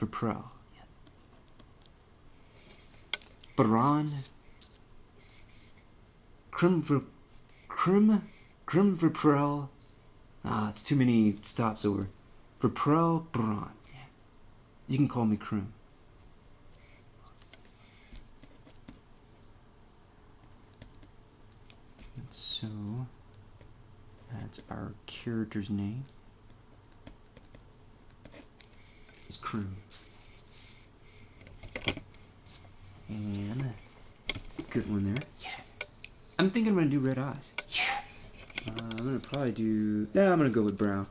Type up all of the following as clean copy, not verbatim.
for pro. Barendd Crimm for pro. Ah, it's too many stops over. For pro, Barendd. You can call me Crimm. So that's our character's name. It's Crimm. And good one there. I'm thinking I'm gonna do red eyes. I'm gonna probably do. Yeah, I'm gonna go with brown.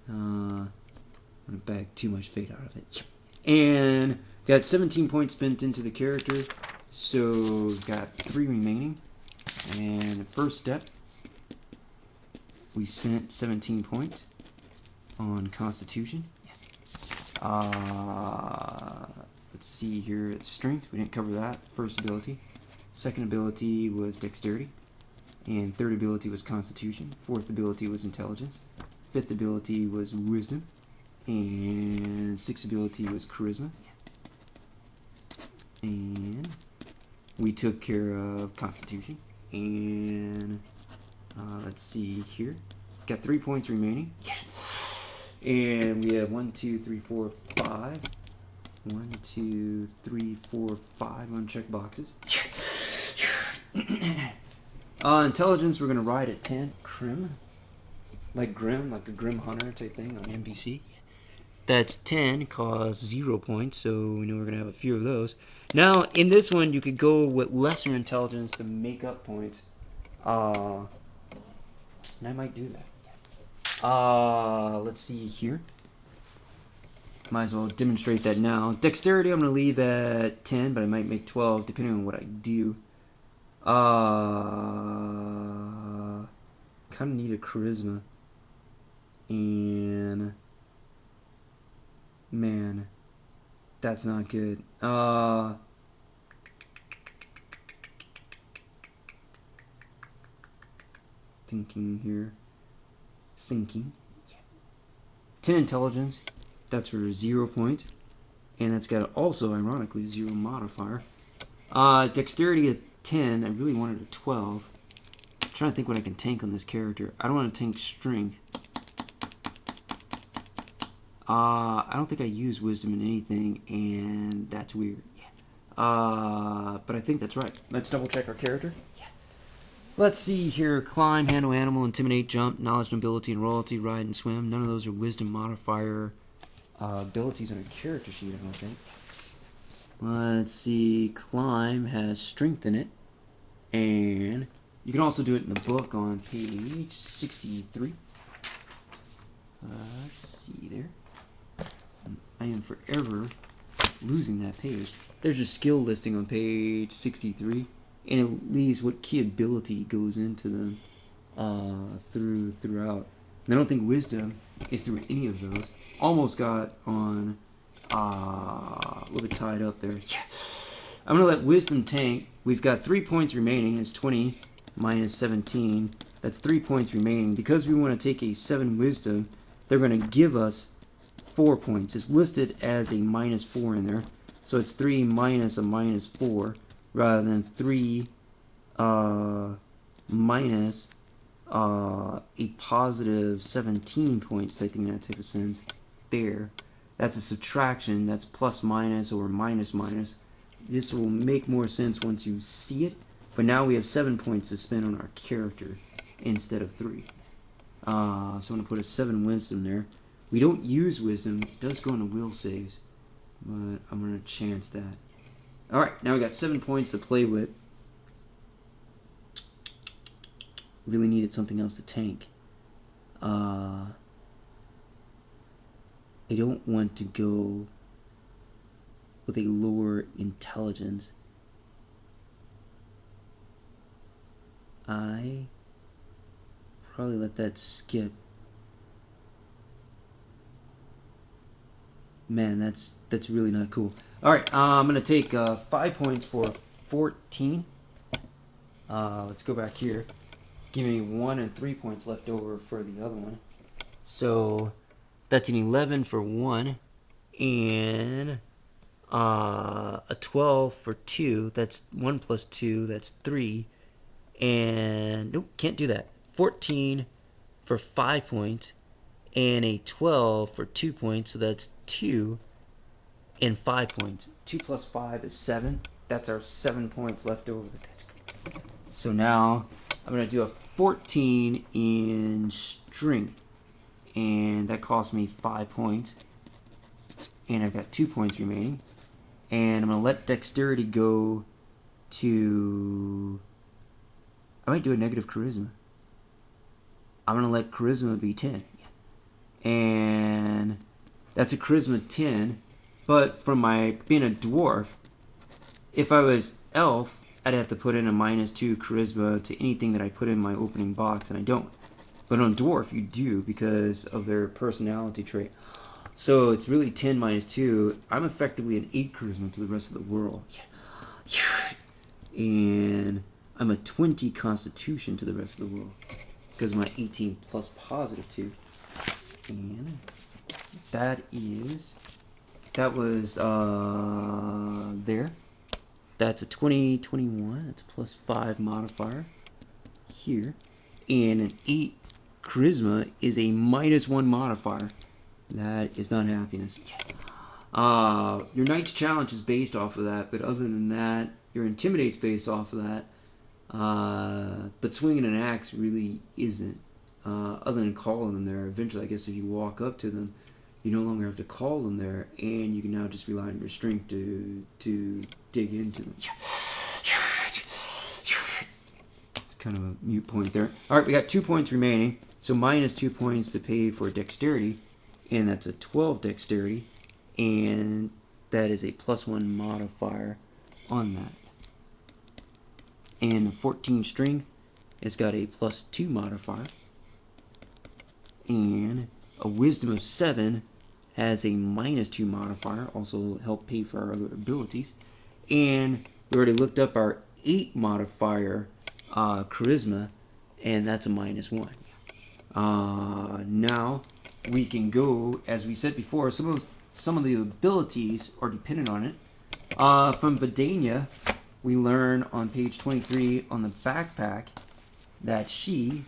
I'm gonna bag too much fate out of it. And got 17 points spent into the character, so got 3 remaining. And the first step, we spent 17 points on Constitution. Let's see here, Strength, we didn't cover that. First ability. Second ability was Dexterity. And third ability was Constitution. Fourth ability was Intelligence. Fifth ability was Wisdom. And sixth ability was Charisma. And we took care of Constitution. And let's see here. Got 3 points remaining. And we have 1, 2, 3, 4, 5. 1, 2, 3, 4, 5 unchecked boxes. Intelligence, we're going to ride at 10. Crimm. Like Grimm, like a Grim Hunter type thing on NPC. That's 10, costs 0 points, so we know we're going to have a few of those. Now, in this one, you could go with lesser intelligence to make up points. And I might do that. Let's see here. Might as well demonstrate that now. Dexterity, I'm going to leave at 10, but I might make 12, depending on what I do. Kind of need a Charisma. And man, that's not good. Thinking here. 10 intelligence. That's for 0 points. And that's got also, ironically, 0 modifier. Dexterity at 10. I really wanted a 12. I'm trying to think what I can tank on this character. I don't want to tank strength. I don't think I use wisdom in anything, and that's weird. But I think that's right. Let's double check our character. Let's see here. Climb, handle animal, intimidate, jump, knowledge, nobility, and royalty, ride, and swim. None of those are wisdom modifier abilities on a character sheet, I don't think. Let's see. Climb has strength in it. And you can also do it in the book on page 63. Let's see there. I am forever losing that page. There's a skill listing on page 63, and it leaves what key ability goes into them throughout. And I don't think wisdom is through any of those. Almost got on a little bit tied up there. I'm gonna let wisdom tank. We've got 3 points remaining. It's 20 minus 17. That's 3 points remaining. Because we want to take a 7 wisdom, they're gonna give us 4 points. It's listed as a minus 4 in there, so it's 3 minus a minus 4 rather than 3 minus a positive 17 points. I think that type of sense there. That's a subtraction. That's plus minus or minus minus. This will make more sense once you see it, but now we have 7 points to spend on our character instead of 3. So I'm going to put a 7 wisdom there. We don't use wisdom. It does go into will saves, but I'm going to chance that. Alright, now we got 7 points to play with. Really needed something else to tank. I don't want to go with a lower intelligence. I probably let that skip. Man, that's really not cool. Alright, I'm going to take 5 points for 14. Let's go back here. Give me 1 and 3 points left over for the other one. So that's an 11 for 1 and a 12 for 2. That's 1 plus 2. That's 3. And nope, can't do that. 14 for 5 points, and a 12 for 2 points. So that's 2 and 5 points. 2 plus 5 is 7. That's our 7 points left over. So now I'm going to do a 14 in strength, and that cost me 5 points, and I've got 2 points remaining, and I'm going to let dexterity go to, I might do a negative charisma. I'm going to let charisma be 10, and that's a charisma 10, but from my being a dwarf, if I was elf, I'd have to put in a -2 charisma to anything that I put in my opening box, and I don't. But on dwarf, you do because of their personality trait. So it's really 10 minus 2. I'm effectively an 8 charisma to the rest of the world. And I'm a 20 constitution to the rest of the world because of my 18 plus positive 2. And that was there. That's a 20, 21. That's a plus 5 modifier here. And an 8 charisma is a -1 modifier. That is not happiness. Your Knight's Challenge is based off of that, but other than that, your Intimidate's based off of that. But swinging an axe really isn't. Other than calling them there, eventually, I guess if you walk up to them, you no longer have to call them there, and you can now just rely on your strength to dig into them. It's kind of a mute point there. Alright, we got 2 points remaining, so -2 points to pay for dexterity, and that's a 12 dexterity, and that is a +1 modifier on that. And 14 strength, it's got a +2 modifier, and a wisdom of 7 has a -2 modifier, also help pay for our other abilities. And we already looked up our 8 modifier charisma, and that's a -1. Now we can go, as we said before, some of the abilities are dependent on it. From Vidania, we learn on page 23 on the backpack that she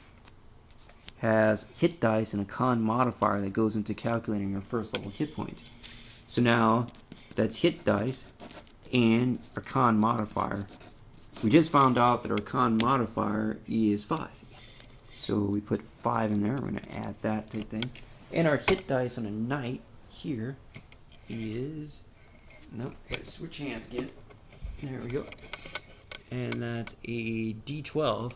has hit dice and a con modifier that goes into calculating her first level hit points. So now that's hit dice and our con modifier. We just found out that our con modifier is 5. So we put 5 in there. We're going to add that type thing. And our hit dice on a knight here is, nope, gotta switch hands again. There we go. And that's a D12.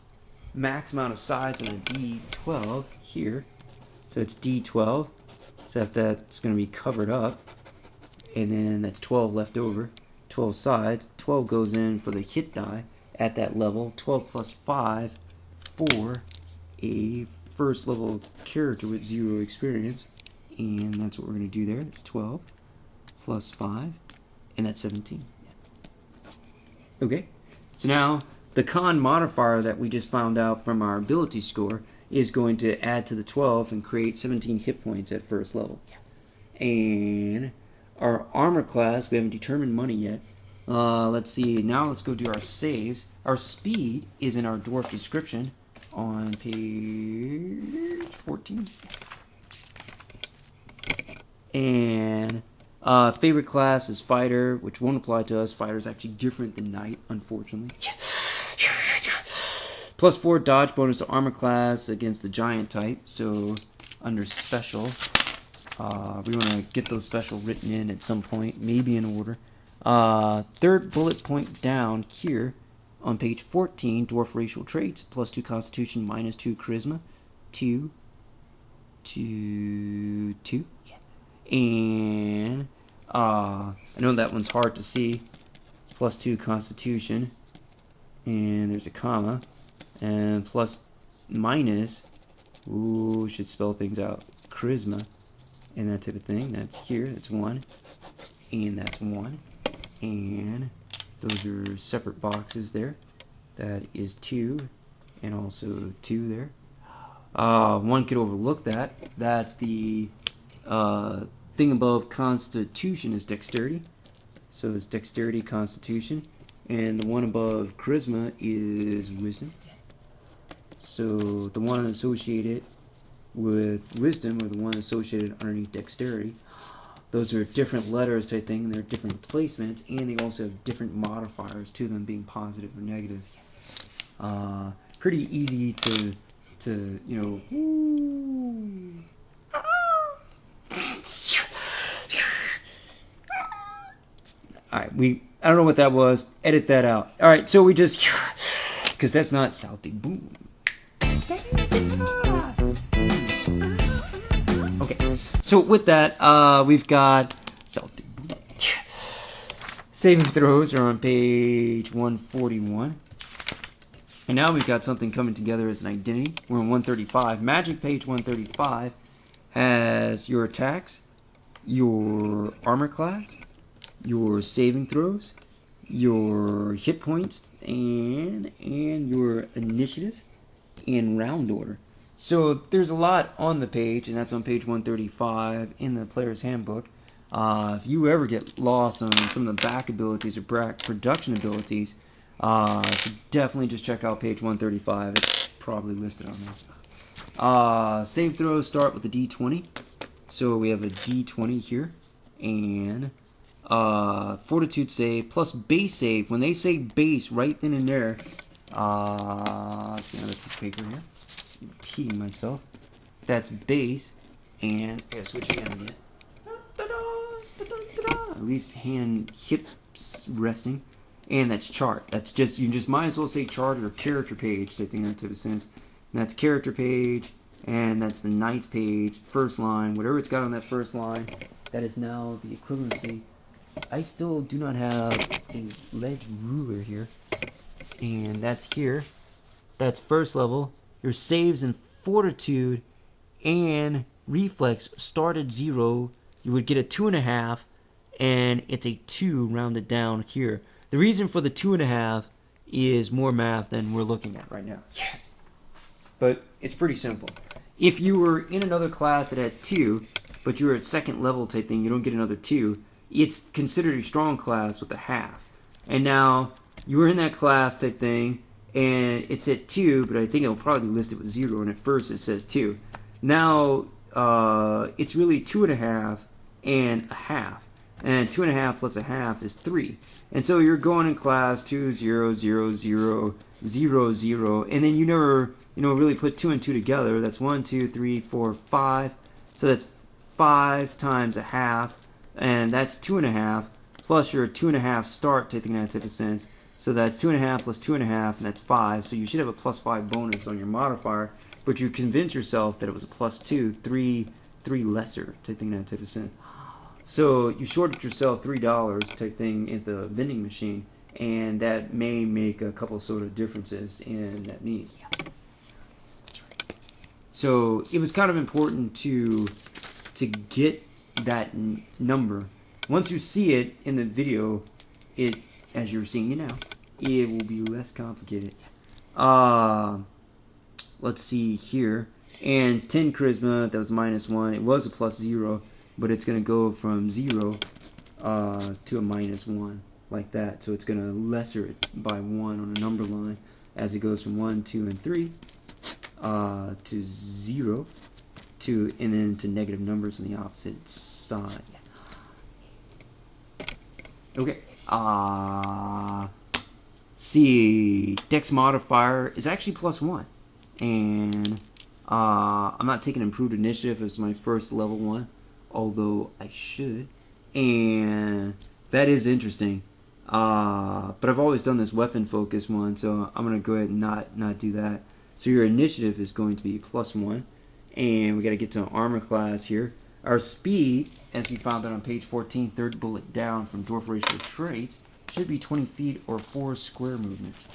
Max amount of sides on a D12 here. So it's D12, except that's going to be covered up. And then that's 12 left over. 12 sides. 12 goes in for the hit die at that level. 12 plus 5 for a first level character with 0 experience. And that's what we're going to do there. It's 12 plus 5. And that's 17. Okay. So now the con modifier that we just found out from our ability score is going to add to the 12 and create 17 hit points at first level. And our armor class, we haven't determined money yet. Let's see, now let's go do our saves. Our speed is in our dwarf description on page 14. And favorite class is fighter, which won't apply to us. Fighter is actually different than knight, unfortunately. +4 dodge bonus to armor class against the giant type. So under special, we want to get those special written in at some point, maybe in order. Third bullet point down here on page 14, dwarf racial traits, +2 constitution, -2 charisma, 2, 2, 2. And I know that one's hard to see. It's +2 constitution, and there's a comma, and plus minus, ooh, should spell things out, charisma, and that type of thing. That's here, that's 1, and that's 1, and those are separate boxes there. That is 2, and also 2 there. One could overlook that. That's the thing above Constitution is Dexterity. So it's Dexterity, Constitution. And the one above Charisma is Wisdom. So the one associated with Wisdom, or the one associated underneath Dexterity, those are different letters type thing, and they're different placements, and they also have different modifiers to them, being positive or negative. Pretty easy to you know. Alright, I don't know what that was. Edit that out. Alright, so we just, because that's not salty. Boom. Okay, so with that, we've got salty. Boom. Saving throws are on page 141. And now we've got something coming together as an identity. We're on 135. Magic page 135 has your attacks, your armor class, your saving throws, your hit points, and your initiative in round order. So there's a lot on the page, and that's on page 135 in the player's handbook. If you ever get lost on some of the back abilities or production abilities, definitely just check out page 135. It's probably listed on there. Save throws start with a D20. So we have a D20 here, and fortitude save plus base save. When they say base, right then and there, let's get another piece of paper here. Just repeating myself. That's base, and I gotta switch again again. At least hand hips resting, and that's chart. That's just, you just might as well say chart or character page. I think that type of sense. And that's character page, and that's the knight's page, first line. Whatever it's got on that first line, that is now the equivalency. I still do not have a ledge ruler here, and that's here. That's first level. Your saves and fortitude and reflex start at 0. You would get a 2.5, and it's a 2 rounded down here. The reason for the 2.5 is more math than we're looking at right now. But it's pretty simple. If you were in another class that had 2, but you were at second level type thing, you don't get another 2, it's considered a strong class with a half. And now, you were in that class type thing, and it's at 2, but I think it'll probably be listed with 0, and at first it says 2. Now, it's really 2.5 and a half. And 2.5 plus a half is 3. And so you're going in class 2, 0, 0, 0, 0, 0, and then you never, really put 2 and 2 together. That's 1, 2, 3, 4, 5. So that's 5 times a half, and that's 2.5 plus your 2.5 start, taking that type of sense. So that's 2.5 plus 2.5, and that's 5. So you should have a plus 5 bonus on your modifier, but you convince yourself that it was a plus 2, 3 lesser, taking that type of sense. So you shorted yourself $3 type thing at the vending machine, and that may make a couple sort of differences in that need. So it was kind of important to get that number. Once you see it in the video, as you're seeing it now, it will be less complicated. Let's see here. And 10 charisma, that was -1. It was a +0, but it's going to go from 0 to a -1, like that. So it's going to lesser it by 1 on a number line as it goes from 1, 2, and 3 to 0 and then to negative numbers on the opposite side. Okay. See, Dex modifier is actually +1, and I'm not taking improved initiative as my first level one, although I should, and that is interesting. But I've always done this weapon focus one, so I'm gonna go ahead and not do that. So your initiative is going to be +1, and we got to get to an armor class here. Our speed, as we found out on page 14, third bullet down from Dwarf Racial traits, should be 20 feet or 4 square movements.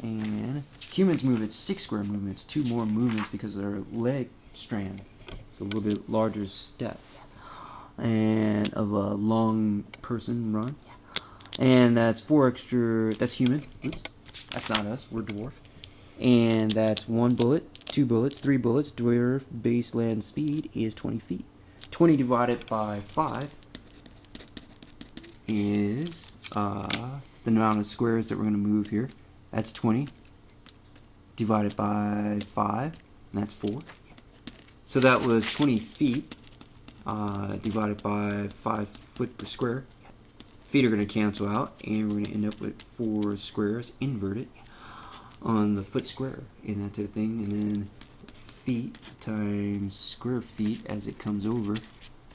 And humans move at 6 square movements, 2 more movements because of their leg strand. It's a little bit larger step, and of a long person run. And that's 4 extra, that's human. Oops, that's not us, we're dwarf. And that's 1 bullet, 2 bullets, 3 bullets. Dwarf baseline speed is 20 feet. 20 divided by 5 is the amount of squares that we're going to move here. That's 20 divided by 5, and that's 4. So that was 20 feet divided by 5 foot per square. Feet are going to cancel out, and we're going to end up with 4 squares inverted on the foot square and that type of thing. And then feet times square feet as it comes over,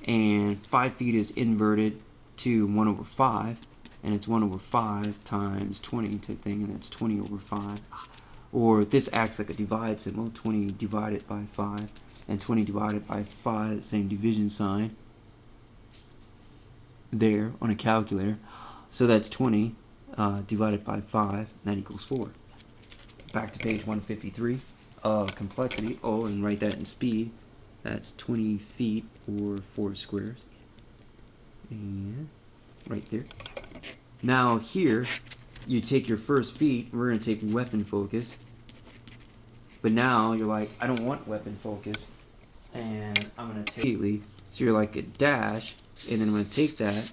and 5 feet is inverted to 1 over 5, and it's 1 over 5 times 20 type thing, and that's 20 over 5. Or this acts like a divide symbol, 20 divided by 5, and 20 divided by 5, the same division sign there on a calculator. So that's 20 divided by 5, and that equals 4. Back to page 153. Complexity. Oh, and write that in speed. That's 20 feet or 4 squares. And right there. Now here, you take your first feet. We're going to take weapon focus. But now you're like, I don't want weapon focus, and I'm going to take immediately. So you're like a dash, and then I'm going to take that,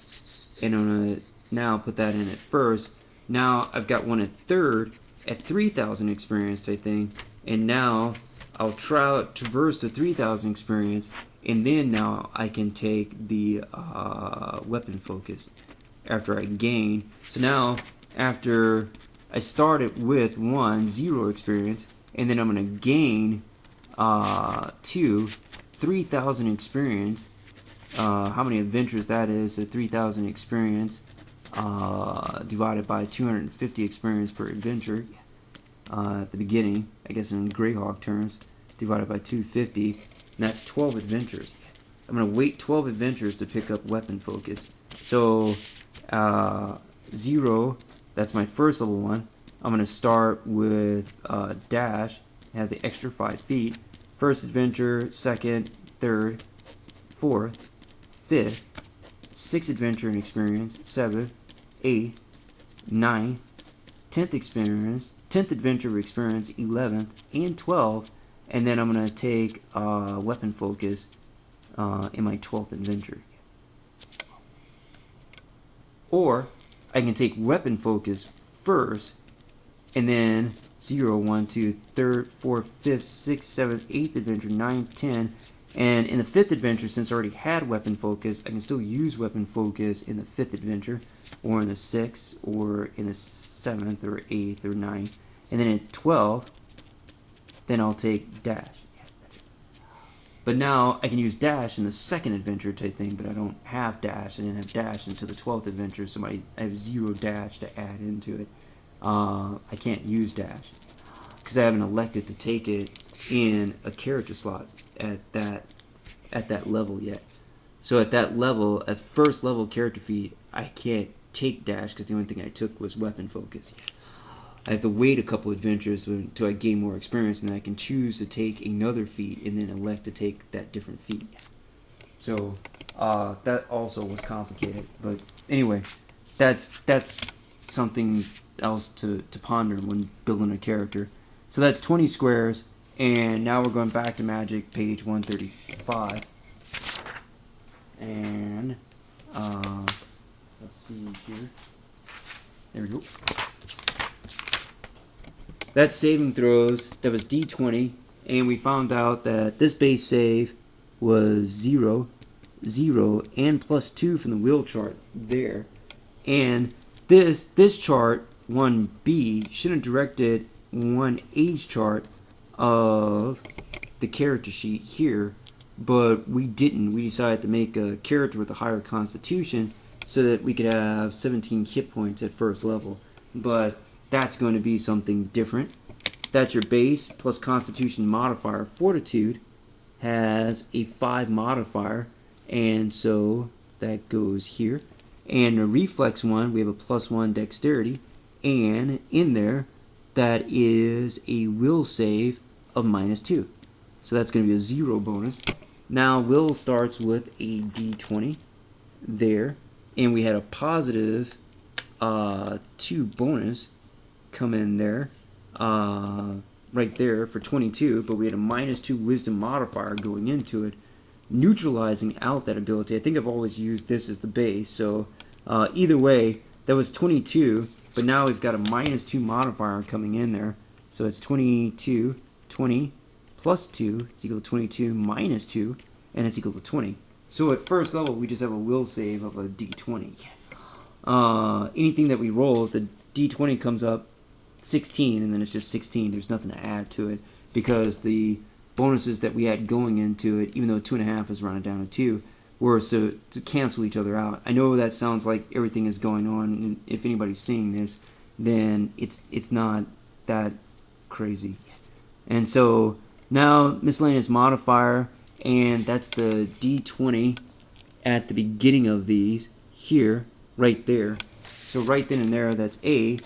and I'm going to now put that in at first. Now I've got one at third at 3,000 experience type thing, and now I'll traverse the 3,000 experience, and then now I can take the weapon focus after I gain. So now after I started with 0 experience, and then I'm going to gain 3,000 experience. How many adventures that is? So 3,000 experience divided by 250 experience per adventure at the beginning, I guess in Greyhawk terms, divided by 250, and that's 12 adventures. I'm going to wait 12 adventures to pick up weapon focus. So 0, that's my first level one. I'm going to start with dash, have the extra 5 feet. First adventure, second, third, fourth, fifth, 6th adventure and experience, 7th, 8th, 9th, 10th experience, 10th adventure experience, 11th, and 12th, and then I'm going to take weapon focus in my 12th adventure. Or I can take weapon focus first, and then 0, 1, 2, 3rd, 4th, 5th, 6th, 7th, 8th adventure, 9th, 10th, and in the 5th adventure, since I already had weapon focus, I can still use weapon focus in the 5th adventure, or in the 6th, or in the 7th, or 8th, or 9th, and then at 12th, then I'll take dash. But now I can use dash in the 2nd adventure type thing, but I don't have dash. I didn't have dash until the 12th adventure, so I have 0 dash to add into it. I can't use dash because I haven't elected to take it in a character slot at that level yet. So at that level, at first level character feat, I can't take dash because the only thing I took was weapon focus. I have to wait a couple adventures until I gain more experience, and then I can choose to take another feat and then elect to take that different feat. So that also was complicated, but anyway, that's something else to ponder when building a character. So that's 20 squares, and now we're going back to Magic, page 135, and let's see here. There we go. That's saving throws. That was D20, and we found out that this base save was 0, 0, and +2 from the wheel chart there. And this chart, 1B, should have directed 1A's chart of the character sheet here, but we didn't. We decided to make a character with a higher constitution so that we could have 17 hit points at first level. But that's going to be something different. That's your base plus constitution modifier. Fortitude has a 5 modifier, and so that goes here. And a reflex one, we have a +1 dexterity, and in there that is a will save of -2. So that's going to be a 0 bonus. Now will starts with a D20 there, and we had a +2 bonus come in there right there for 22, but we had a -2 wisdom modifier going into it, neutralizing out that ability. I think I've always used this as the base, so either way, that was 22, but now we've got a -2 modifier coming in there, so it's 22, 20 plus 2 is equal to 22 minus 2, and it's equal to 20. So at first level, we just have a will save of a d20. Anything that we roll, if the d20 comes up 16, and then it's just 16, there's nothing to add to it, because the bonuses that we had going into it, even though 2.5 is rounded down to 2, were so to cancel each other out. I know that sounds like everything is going on, and if anybody's seeing this, then it's not that crazy. And so now miscellaneous modifier, and that's the d20 at the beginning of these here, right there. So right then and there, that's a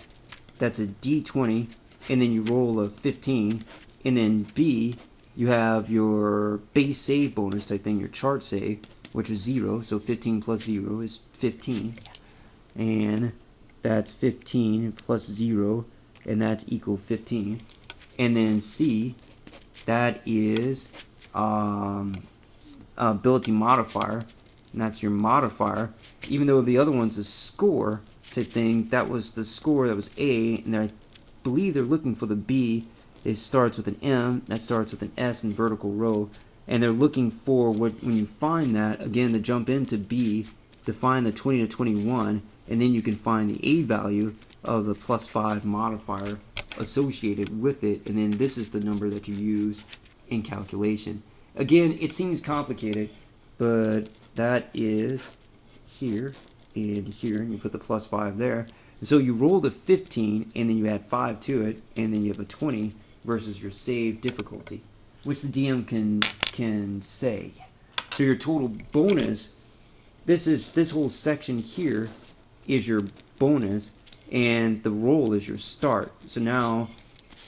d20, and then you roll a 15, and then B, you have your base save bonus type thing, your chart save, which is 0, so 15 plus 0 is 15, and that's 15 plus 0, and that's equal 15, and then C, that is ability modifier, and that's your modifier, even though the other one's a score type thing, that was the score, that was A, and I believe they're looking for the B. It starts with an M, that starts with an S in vertical row, and they're looking for, when you find that, again, to jump into B, to find the 20 to 21, and then you can find the A value of the +5 modifier associated with it, and then this is the number that you use in calculation. Again, it seems complicated, but that is here and here, and you put the +5 there. And so you roll the 15, and then you add 5 to it, and then you have a 20 versus your save difficulty, which the DM can say. So your total bonus, this whole section here is your bonus, and the roll is your start. So now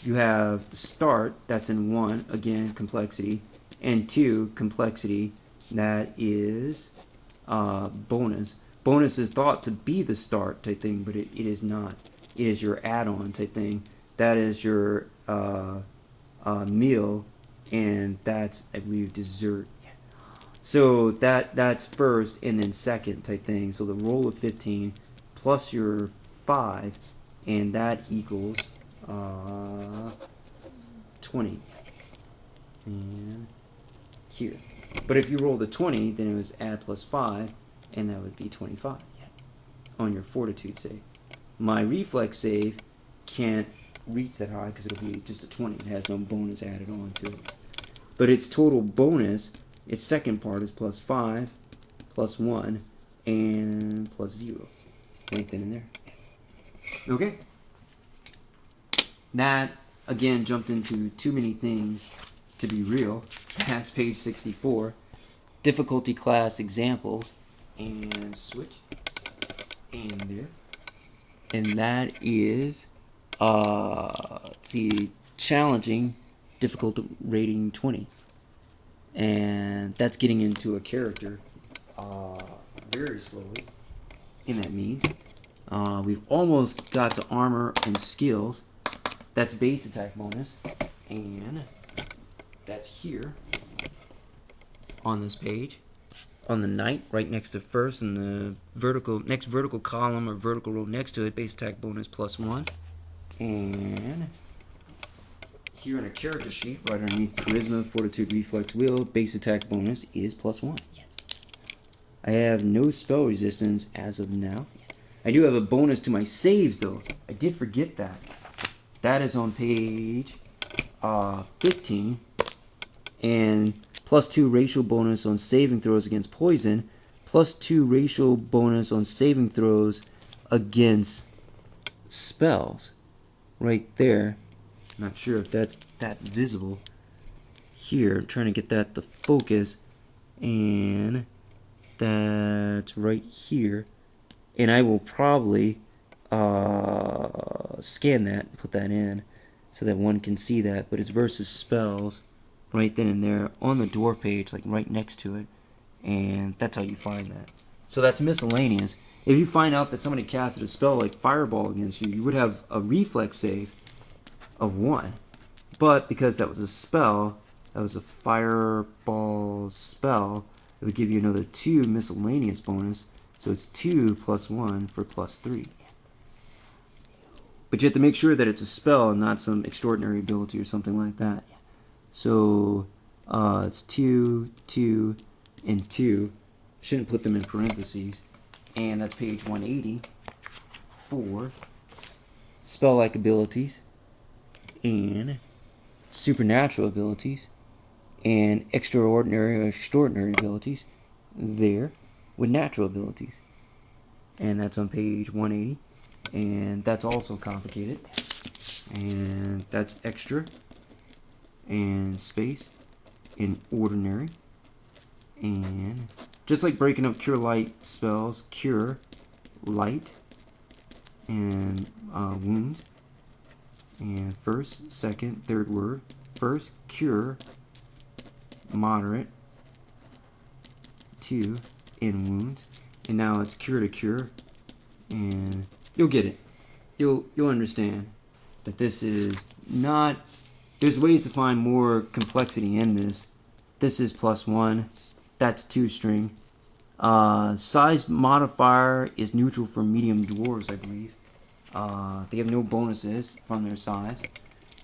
you have the start, that's in 1, again, complexity, and 2, complexity, that is bonus. Bonus is thought to be the start type thing, but it is not. It is your add-on type thing. That is your meal, and that's, I believe, dessert. So that's first and then second type thing. So the roll of 15 plus your 5, and that equals 20. And here. But if you roll the 20, then it was add +5, and that would be 25 on your fortitude save. My reflex save can't reach that high because it'll be just a 20. It has no bonus added on to it. But its total bonus, its second part is +5, +1, and +0. Anything in there. Okay. That, again, jumped into too many things to be real. That's page 64. Difficulty class examples. And switch. And there. And that is, let's see, challenging, difficult rating 20. And that's getting into a character very slowly in that means. We've almost got to armor and skills. That's base attack bonus. And that's here on this page. On the knight, right next to first, in the next vertical column or vertical row next to it, base attack bonus +1. And here in a character sheet, right underneath charisma, fortitude, reflex, will, base attack bonus is +1. I have no spell resistance as of now. I do have a bonus to my saves, though. I did forget that. That is on page 15, and +2 racial bonus on saving throws against poison, +2 racial bonus on saving throws against spells. Right there. Not sure if that's that visible. Here, I'm trying to get that to focus, and that's right here. And I will probably scan that and put that in so that one can see that, but it's versus spells right then and there on the dwarf page, like right next to it, and that's how you find that. So that's miscellaneous. If you find out that somebody casted a spell like Fireball against you, you would have a reflex save of 1, but because that was a spell, that was a fireball spell, it would give you another 2 miscellaneous bonus. So it's 2 plus 1 for plus 3. But you have to make sure that it's a spell and not some extraordinary ability or something like that. So it's 2, 2, and 2. Shouldn't put them in parentheses. And that's page 180 for spell-like abilities and supernatural abilities and extraordinary or extraordinary abilities there with natural abilities. And that's on page 180. And that's also complicated. And that's extra and space in ordinary. And just like breaking up cure light spells, cure light and wounds. And first, second, third word. First, cure moderate 2 in wounds. And now it's cure to cure. And you'll get it. You'll understand that this is not. There's ways to find more complexity in this. This is +1. That's 2 string. Size modifier is neutral for medium dwarves, I believe. They have no bonuses from their size.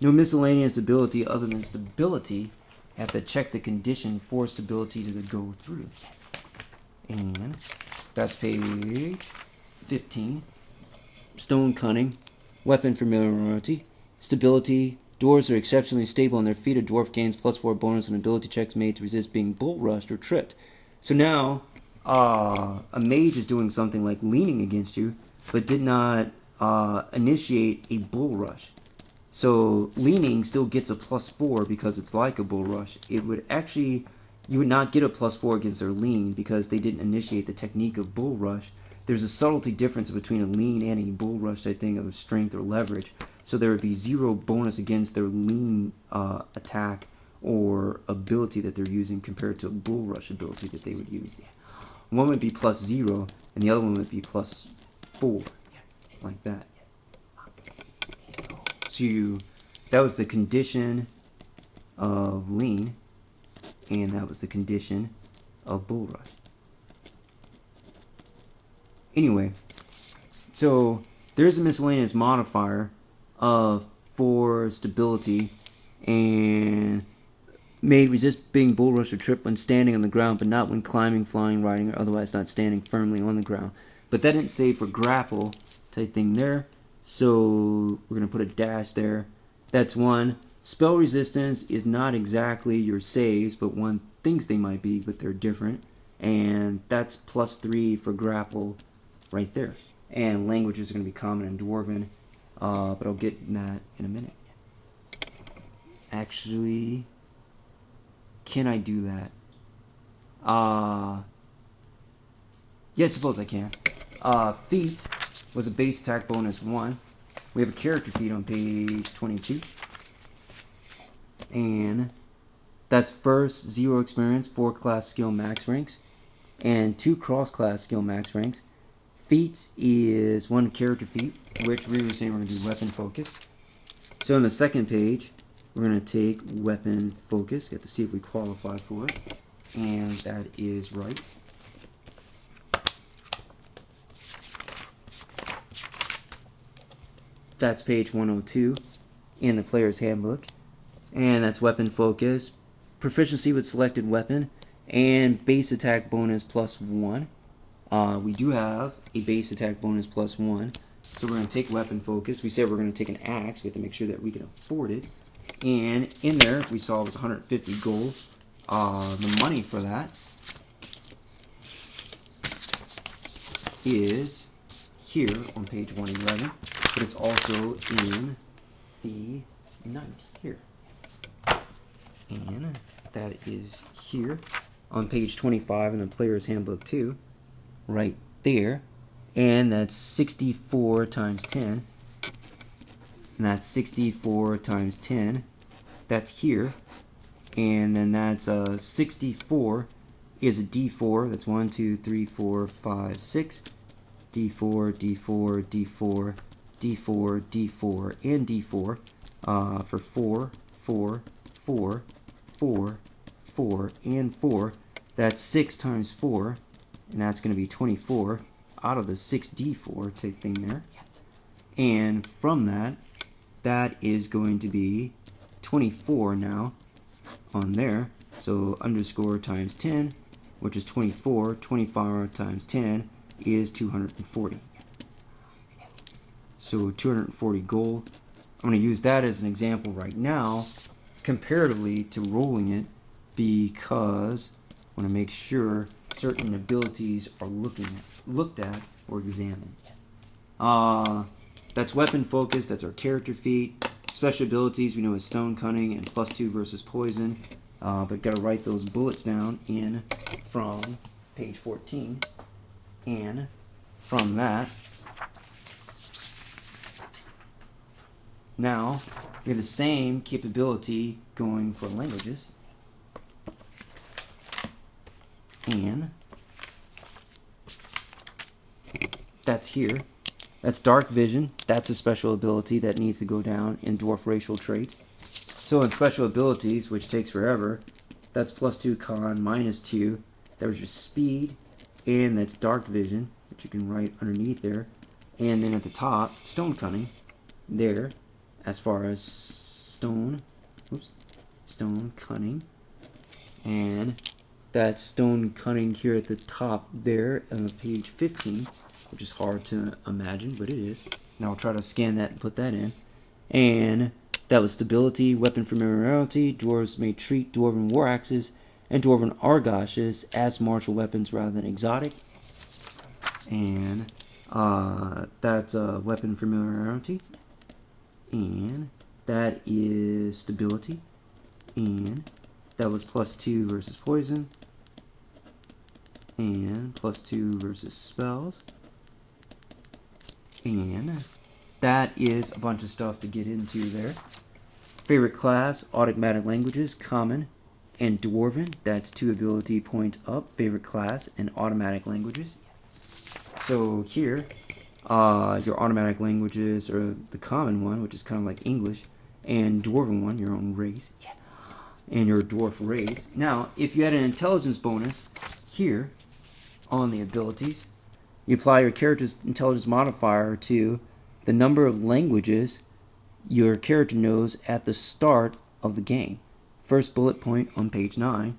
No miscellaneous ability other than stability. Have to check the condition for stability to go through. And that's page 15. Stone cunning, weapon familiarity, stability. Dwarves are exceptionally stable on their feet. A dwarf gains +4 bonus on ability checks made to resist being bull rushed or tripped. So now, a mage is doing something like leaning against you, but did not initiate a bull rush. So leaning still gets a +4 because it's like a bull rush. It would actually, you would not get a +4 against their lean because they didn't initiate the technique of bull rush. There's a subtlety difference between a lean and a bull rush, I think, of strength or leverage. So there would be 0 bonus against their lean attack or ability that they're using compared to a bull rush ability that they would use. One would be +0 and the other one would be +4, like that. So that was the condition of lean, and that was the condition of bull rush. Anyway, so there's a miscellaneous modifier for stability and made resist being bull rush or trip when standing on the ground, but not when climbing, flying, riding, or otherwise not standing firmly on the ground. But that didn't say for grapple type thing there, so we're going to put a dash there. That's 1. Spell resistance is not exactly your saves, but one thinks they might be, but they're different. And that's +3 for grapple right there. And languages are going to be common and dwarven, but I'll get in that in a minute. Actually, can I do that? Yeah, I suppose I can. Feat was a base attack bonus 1. We have a character feat on page 22. And that's first 0 experience, 4 class skill max ranks, and 2 cross class skill max ranks. Feat is 1 character feat, which we were saying we're going to do weapon focus. So on the second page, we're going to take weapon focus. Get to see if we qualify for it. And that is right. That's page 102 in the player's handbook. And that's weapon focus, proficiency with selected weapon, and base attack bonus +1. We do have a base attack bonus +1. So we're going to take weapon focus. We said we're going to take an axe. We have to make sure that we can afford it. And in there, we saw it was 150 gold. The money for that is here on page 111, but it's also in the knight here. And that is here on page 25 in the player's handbook too, right there. And that's 64 times 10. And that's 64 times 10. That's here. And then that's 64 is a D4. That's 1, 2, 3, 4, 5, 6. D4, D4, D4, D4, D4, and D4 for 4, 4, 4, 4, 4, and 4. That's 6 times 4, and that's going to be 24 out of the 6d4 type thing there. And from that, that is going to be 24 now on there. So underscore times 10, which is 24. 24 times 10 is 240. So 240 gold. I'm going to use that as an example right now, comparatively to rolling it, because I want to make sure certain abilities are looked at or examined. That's weapon focus. That's our character feat. Special abilities we know is stone, cunning, and +2 versus poison. But got to write those bullets down in from page 14, and from that, now we have the same capability going for languages, and that's here. That's dark vision. That's a special ability that needs to go down in dwarf racial traits. So in special abilities, which takes forever, that's +2 con, -2. That was your speed, and that's dark vision, which you can write underneath there. And then at the top, stone cunning, there, as far as stone cunning. And that's stone cunning here at the top there of page 15, which is hard to imagine, but it is. Now I'll try to scan that and put that in. And that was stability, weapon familiarity. Dwarves may treat dwarven war axes and dwarven argoshes as martial weapons rather than exotic. And that's weapon familiarity. And that is stability. And that was +2 versus poison. And +2 versus spells. And that is a bunch of stuff to get into there. Favorite class, automatic languages, common, and dwarven. That's 2 ability points up. Favorite class and automatic languages. So here, your automatic languages are the common one, which is kind of like English, and dwarven one, your own race, and your dwarf race. Now, if you had an intelligence bonus here on the abilities, you apply your character's intelligence modifier to the number of languages your character knows at the start of the game. First bullet point on page 9.